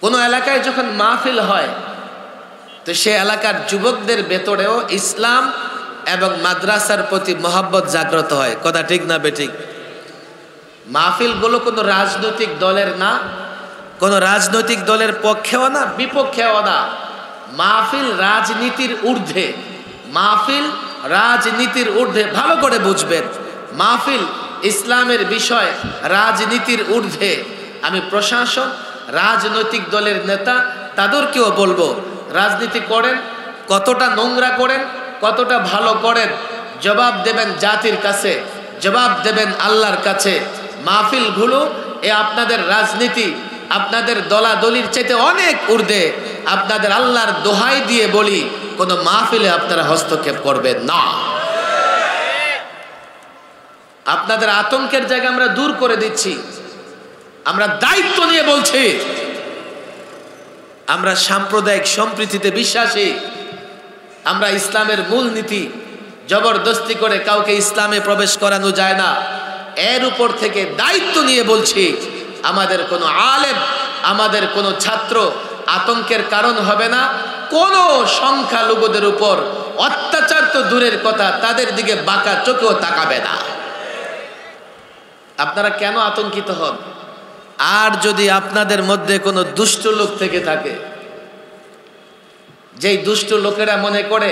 কোনো এলাকায় যখন মাহফিল হয় তো সে এলাকার যুবকদের ভেতরেও ইসলাম এবং মাদ্রাসার প্রতি মহব্বত জাগ্রত হয়। কথা ঠিক না বেঠিক? মাহফিলগুলো কোনো রাজনৈতিক দলের না, কোনো রাজনৈতিক দলের পক্ষেও না, বিপক্ষেও না। মাহফিল রাজনীতির ঊর্ধ্বে, মাহফিল রাজনীতির ঊর্ধ্বে। ভালো করে বুঝবেন, মাহফিল ইসলামের বিষয়, রাজনীতির ঊর্ধ্বে। আমি প্রশাসন, রাজনৈতিক দলের নেতা তাদেরকেও বলবো, রাজনীতি করেন, কতটা নোংরা করেন, কতটা ভালো করেন, জবাব দেবেন জাতির কাছে, জবাব দেবেন আল্লাহর কাছে। মাহফিলগুলো আপনাদের রাজনীতি, আপনাদের দলাদলির চাইতে অনেক ঊর্ধ্বে। আপনাদের আল্লাহর দোহাই দিয়ে বলি, কোনো মাহফিলে আপনারা হস্তক্ষেপ করবেন না। আপনাদের আতঙ্কের জায়গা আমরা দূর করে দিচ্ছি। আমরা দায়িত্ব নিয়ে বলছি, আমরা সাম্প্রদায়িক সম্প্রীতিতে বিশ্বাসী। আমরা ইসলামের মূলনীতি জবরদস্তি করে কাউকে ইসলামে প্রবেশ করানো যায় না। এর উপর থেকে দায়িত্ব নিয়ে বলছি, আমাদের কোনো আলেম, আমাদের কোনো ছাত্র আতঙ্কের কারণ হবে না। কোনো সংখ্যালঘুদের উপর অত্যাচার তো দূরের কথা, তাদের দিকে বাঁকা চোখেও তাকাবে না। আপনারা কেন আতঙ্কিত হন? আর যদি আপনাদের মধ্যে কোনো দুষ্ট লোক থেকে থাকে, যেই দুষ্ট লোকেরা মনে করে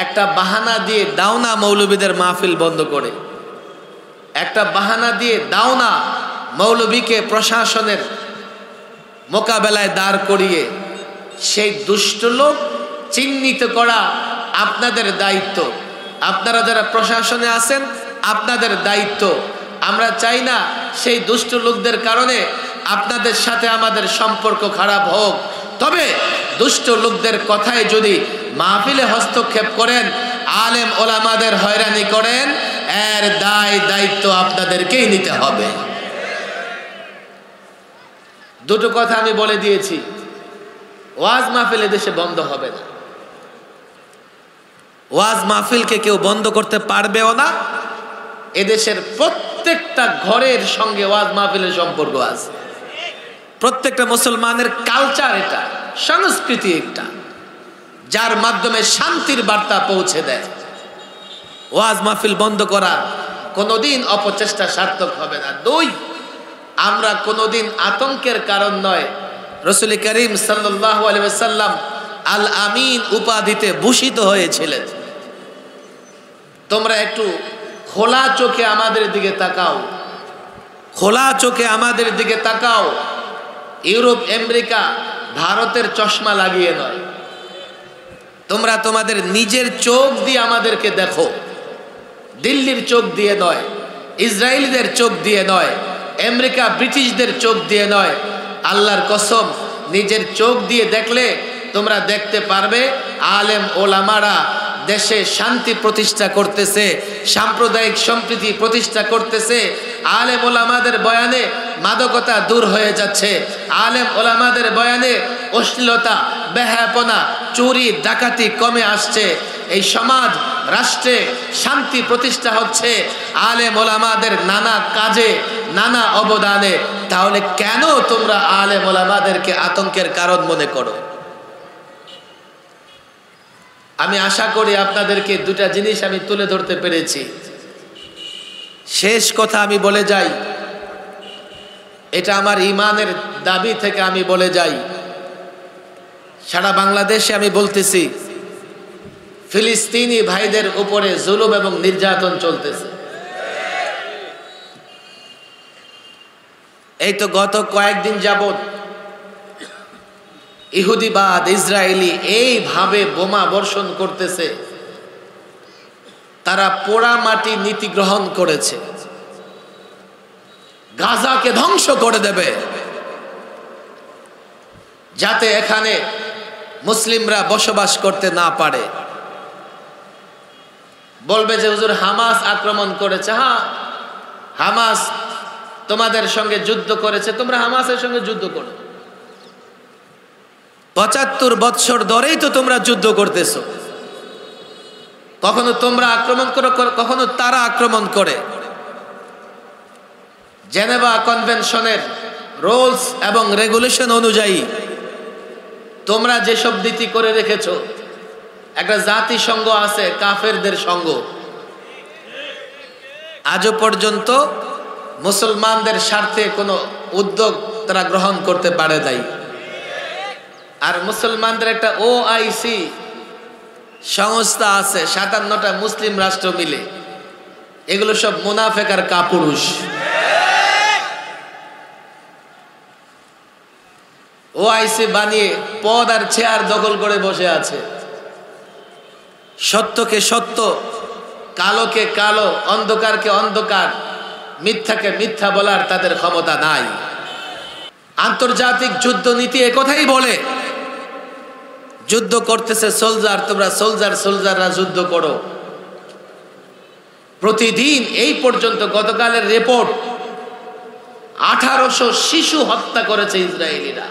একটা বাহানা দিয়ে দাওনা মৌলবীদের মাহফিল বন্ধ করে, একটা বাহানা দিয়ে দাওনা মৌলবীকে প্রশাসনের মোকাবেলায় দাঁড় করিয়ে, সেই দুষ্ট লোক চিহ্নিত করা আপনাদের দায়িত্ব। আপনারা যারা প্রশাসনে আছেন, আপনাদের দায়িত্ব। আমরা চাই না সেই দুষ্ট লোকদের কারণে আপনাদের সাথে আমাদের সম্পর্ক খারাপ হোক। তবে দুষ্ট লোকদের কথায় যদি মাহফিলে হস্তক্ষেপ করেন, আলেম ওলামাদের হয়রানি করেন, এর দায়িত্ব আপনাদেরকেই নিতে হবে। দুটো কথা আমি বলে দিয়েছি, ওয়াজ মাহফিল দেশে বন্ধ হবে না। ওয়াজ মাহফিলকে কেউ বন্ধ করতে পারবেও না। এদেশের প্রত্যেকটা ঘরের সঙ্গে ওয়াজ মাহফিলের সম্পর্ক আছে। প্রত্যেকটা মুসলমানের কালচার, এটা সংস্কৃতি একটা, যার মাধ্যমে শান্তির বার্তা পৌঁছে দেয়। ওয়াজ মাহফিল বন্ধ করা কোনোদিন অপচেষ্টা সার্থক হবে না। দুই, আমরা কোনোদিন আতঙ্কের কারণ নয়। রাসূল করিম সাল্লাল্লাহু আলাইহি ওয়াসাল্লাম আল আমিন উপাধিতে ভূষিত হয়েছিলেন। তোমরা একটু খোলা চোখে আমাদের দিকে তাকাও, খোলা চোখে আমাদের দিকে তাকাও। ইউরোপ, আমেরিকা, ভারতের চশমা লাগিয়ে নয়, তোমরা তোমাদের নিজের চোখ দিয়ে আমাদেরকে দেখো। দিল্লির চোখ দিয়ে নয়, ইসরায়েলিদের চোখ দিয়ে নয়, আমেরিকা ব্রিটিশদের চোখ দিয়ে নয়। আল্লাহর কসম, নিজের চোখ দিয়ে দেখলে তোমরা দেখতে পারবে আলেম ওলামারা দেশে শান্তি প্রতিষ্ঠা করতেছে, সাম্প্রদায়িক সম্প্রীতি প্রতিষ্ঠা করতেছে। আলেম ওলামাদের বয়ানে মাদকতা দূর হয়ে যাচ্ছে। আলেম ওলামাদের বয়ানে অশ্লীলতা, বেহায়াপনা, চুরি ডাকাতি কমে আসছে। এই সমাজ রাষ্ট্রে শান্তি প্রতিষ্ঠা হচ্ছে আলেম ওলামাদের নানা কাজে, নানা অবদানে। তাহলে কেন তোমরা আলেম ওলামাদেরকে আতঙ্কের কারণ মনে করো? আমি আশা করি আপনাদেরকে দুটা জিনিস আমি তুলে ধরতে পেরেছি। শেষ কথা আমি বলে যাই, এটা আমার ইমানের দাবি থেকে আমি বলে যাই। সারা বাংলাদেশে আমি বলতেছি, ফিলিস্তিনি ভাইদের উপরে জুলুম এবং নির্যাতন চলতেছে। এই তো গত কয়েকদিন যাবত ইহুদিবাদ, ইসরায়েলি এইভাবে বোমা বর্ষণ করতেছে। তারা পোড়া মাটি নীতি গ্রহণ করেছে, গাজাকে ধ্বংস করে দেবে, যাতে এখানে মুসলিমরা বসবাস করতে না পারে। বলবে যে হুজুর হামাস আক্রমণ করেছে। হ্যাঁ, হামাস তোমাদের সঙ্গে যুদ্ধ করেছে, তোমরা হামাসের সঙ্গে যুদ্ধ করো। ৭৫ বৎসর ধরেই তো তোমরা যুদ্ধ করতেছো। কখনো তোমরা আক্রমণ করো, কখনো তারা আক্রমণ করে। জেনেভা কনভেনশনের রুলস এবং রেগুলেশন অনুযায়ী তোমরা যেসব নীতি করে রেখেছো, একটা জাতিসংঘ আছে কাফেরদের সঙ্গ, আজও পর্যন্ত মুসলমানদের স্বার্থে কোনো উদ্যোগ তারা গ্রহণ করতে পারে নাই। আর মুসলমানদের একটা OIC সংস্থা আছে, 57টা মুসলিম রাষ্ট্র মিলে, এগুলো সব মুনাফেক আর কাপুরুষ। OIC বানিয়ে পদ আর চেয়ার দখল করে বসে আছে। সত্যকে সত্য, কালোকে কালো, অন্ধকারকে অন্ধকার, মিথ্যাকে মিথ্যা বলার তাদের ক্ষমতা নাই। আন্তর্জাতিক যুদ্ধ নীতি একথাই বলে, যুদ্ধ করতেছে সোলজার, তোমরা সোলজাররা যুদ্ধ করো। প্রতিদিন এই পর্যন্ত গতকালের রিপোর্ট 1800 শিশু হত্যা করেছে ইসরায়েলিরা।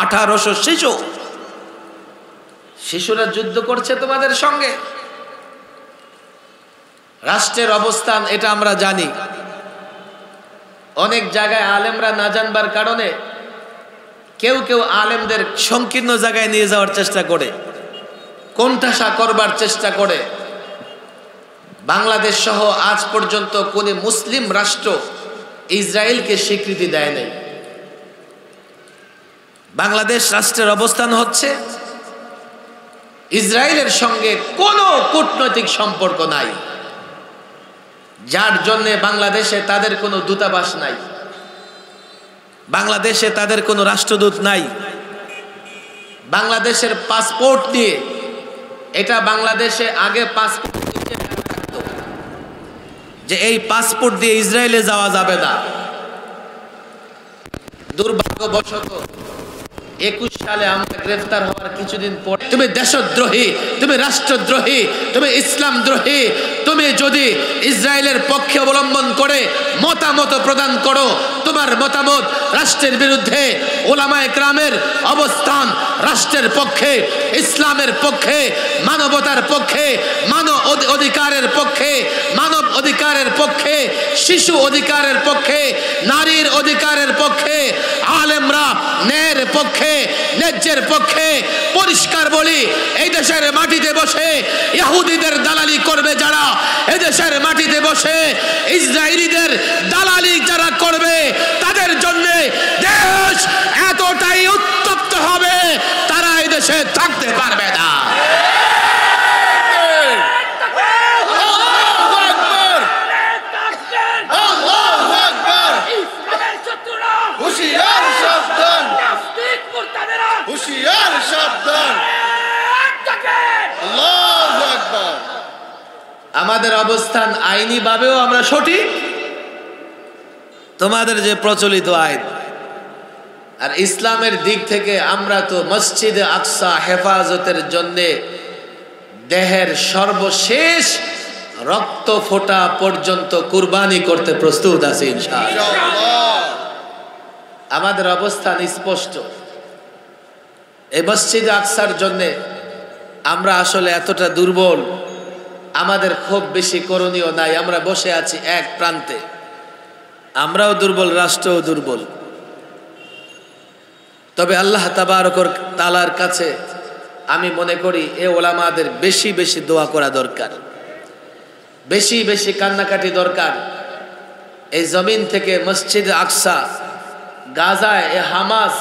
1800 শিশুরা যুদ্ধ করছে তোমাদের সঙ্গে। রাষ্ট্রের অবস্থান এটা আমরা জানি। অনেক জায়গায় আলেমরা না জানবার কারণে কেউ কেউ আলেমদের সংকীর্ণ জায়গায় নিয়ে যাওয়ার চেষ্টা করে, কোণঠাসা করবার চেষ্টা করে। বাংলাদেশ সহ আজ পর্যন্ত কোন মুসলিম রাষ্ট্র ইসরায়েলকে স্বীকৃতি দেয় নাই। বাংলাদেশ রাষ্ট্রের অবস্থান হচ্ছে ইসরায়েলের সঙ্গে কোনো কূটনৈতিক সম্পর্ক নাই, যার জন্য বাংলাদেশে তাদের কোনো দূতাবাস নাই, বাংলাদেশে তাদের কোনো রাষ্ট্রদূত নাই। বাংলাদেশের পাসপোর্ট দিয়ে, এটা বাংলাদেশে আগে পাসপোর্ট যে এই পাসপোর্ট দিয়ে ইসরায়েলে যাওয়া যাবে না। দুর্ভাগ্যবশত 21 সালে আমরা গ্রেফতার হওয়ার কিছুদিন পরে, তুমি দেশদ্রোহী, তুমি রাষ্ট্রদ্রোহী, তুমি ইসলাম দ্রোহী, তুমি যদি ইসরায়েলের পক্ষে অবলম্বন করে মতামত প্রদান করো, তোমার মতামত রাষ্ট্রের বিরুদ্ধে, ওলামায়ে কেরামের অবস্থান রাষ্ট্রের পক্ষে, ইসলামের পক্ষে, মানবতার পক্ষে, মানব অধিকারের পক্ষে, মানব অধিকারের পক্ষে, শিশু অধিকারের পক্ষে, নারীর অধিকারের পক্ষে, আলেমরা ন্যায়ের পক্ষে, ন্যায্যের পক্ষে। পরিষ্কার বলি, এই দেশের মাটিতে বসে ইহুদিদের দালালি করবে যারা, এই দেশের মাটিতে বসে ইসরায়েলিদের দালালি যারা করবে, তাদের জন্য দেশ এতটাই উত্তপ্ত হবে, তারা এই দেশে থাকতে পারবে না। আমাদের অবস্থান আইনি ভাবেও আমরা সঠিক, তোমাদের যে প্রচলিত আইন, আর ইসলামের দিক থেকে আমরা তো মসজিদে আকসা হেফাজতের জন্য দেহের সর্বশেষ রক্ত ফোঁটা পর্যন্ত কুরবানি করতে প্রস্তুত আছি ইনশাআল্লাহ। আমাদের অবস্থান স্পষ্ট। এই মসজিদে আকসার জন্য আমরা আসলে এতটা দুর্বল, আমাদের খুব বেশি করণীয় নাই। আমরা বসে আছি এক প্রান্তে, আমরাও দুর্বল, রাষ্ট্রও দুর্বল। তবে আল্লাহ তাবারক তাআলার কাছে আমি মনে করি এ ওলামাদের বেশি বেশি দোয়া করা দরকার, বেশি বেশি কান্নাকাটি দরকার। এই জমিন থেকে মসজিদে আকসা, গাজায় এ হামাস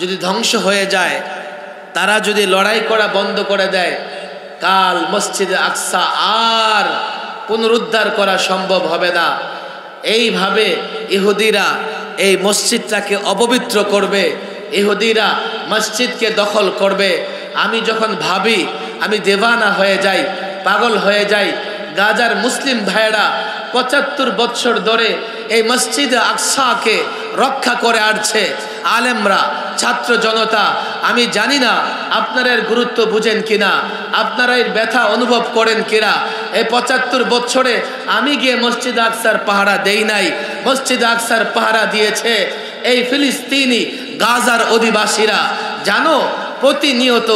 যদি ধ্বংস হয়ে যায়, তারা যদি লড়াই করা বন্ধ করে দেয়, কাল মসজিদে আকসা আর পুনরুদ্ধার করা সম্ভব হবে না। এইভাবে ইহুদিরা এই মসজিদটাকে অপবিত্র করবে, ইহুদিরা মসজিদকে দখল করবে। আমি যখন ভাবি, আমি দেওয়ানা হয়ে যাই, পাগল হয়ে যাই। গাজার মুসলিম ভাইয়েরা 75 বছর ধরে এই মসজিদে আকসাকে রক্ষা করে আসছে, আলেমরা, ছাত্র জনতা। আমি জানি না আপনারা এর গুরুত্ব বুঝেন কিনা, আপনারা এর ব্যথা অনুভব করেন কিনা। এই 75 বছরে আমি গিয়ে মসজিদ আকসার পাহারা দেই নাই, মসজিদ আকসার পাহারা দিয়েছে এই ফিলিস্তিনি গাজার অধিবাসীরা। জানো, প্রতিনিয়ত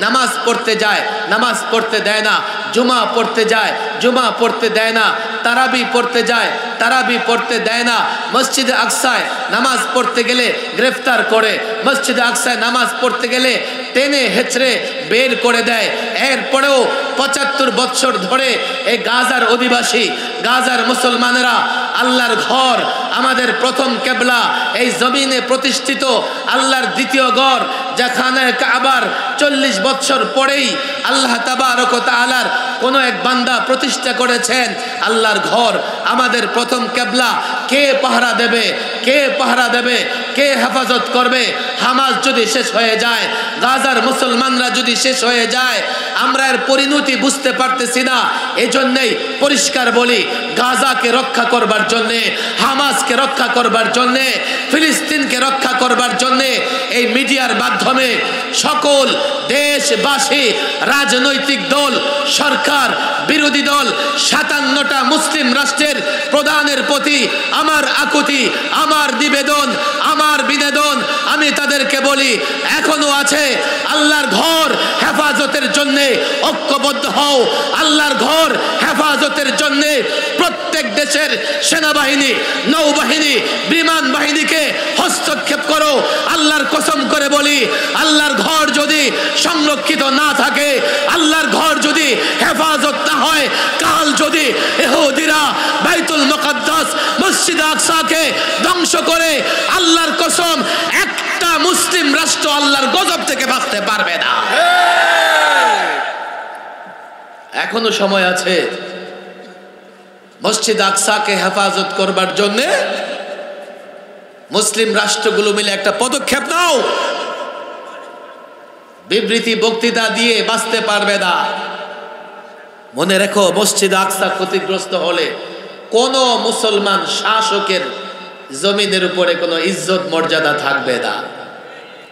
নামাজ পড়তে যায়, নামাজ পড়তে দেয় না, জুমা পড়তে যায়, জুমা পড়তে দেয় না। তারাবি পড়তে যায়, তারাবি পড়তে দেয় না। মসজিদে আকসায় নামাজ পড়তে গেলে গ্রেফতার করে, মসজিদে আকসায় নামাজ পড়তে গেলে টেনে হেঁচড়ে বের করে দেয়। এরপরেও ৭৫ বছর ধরে এই গাজার অধিবাসী, গাজার মুসলমানেরা আল্লাহর ঘর, আমাদের প্রথম কেবলা, এই জমিনে প্রতিষ্ঠিত আল্লাহর দ্বিতীয় ঘর যেখানে কাবার ৪০ বছর পরেই আল্লাহ তাবারক ওয়া তাআলার কোন এক বান্দা প্রতিষ্ঠা করেছেন আল্লাহর ঘর, আমাদের প্রথম কেবলা। কে পাহারা দেবে? কে পাহারা দেবে? কে হেফাজত করবে? হামাস যদি শেষ হয়ে যায়, গাজার মুসলমানরা যদি শেষ হয়ে যায়, আমরা এর পরিণতি বুঝতে পারতেছি না। এজন্যই পরিষ্কার বলি, গাজাকে রক্ষা করবার জন্যে, হামাসকে রক্ষা করবার জন্যে, ফিলিস্তিনকে রক্ষা করবার জন্যে এই মিডিয়ার মাধ্যমে সকল দেশবাসী, রাজনৈতিক দল, সরকার, বিরোধী দল, ৫৭টা মুসলিম রাষ্ট্রের প্রধানের প্রতি আমার আকুতি, আমার নিবেদন, আমার বিনোদন, আমি তাদেরকে বলি এখনো আছে, আল্লাহর ঘর হেফাজতের জন্যে ঐক্যবদ্ধ হও। আল্লাহর ঘর হেফাজতের জন্যে প্রত্যেক দেশের সেনাবাহিনী, নৌবাহিনী, বিমান বাহিনীকে হস্তক্ষেপ করো। আল্লাহর কসম করে বলি, আল্লাহর ঘর যদি সংরক্ষিত না থাকে, আল্লাহর ঘর যদি হেফাজত না হয়, কাল যদি ইহুদিরা বাইতুল মুকাদ্দাস মসজিদ আকসাকে ধ্বংস করে, আল্লাহর কসম একটা মুসলিম রাষ্ট্র আল্লাহর গজব থেকে বাঁচতে পারবে না। এখনো সময় আছে, মসজিদ আকসাকে হেফাজত করবার জন্য মুসলিম রাষ্ট্রগুলো মিলে একটা পদক্ষেপ নাও। বিবৃতি বক্তৃতা দিয়ে বাঁচতে পারবে না। মনে রেখো, মসজিদ আকসা ক্ষতিগ্রস্ত হলে কোন মুসলমান শাসকের জমিনের উপরে কোনো ইজ্জত মর্যাদা থাকবে না।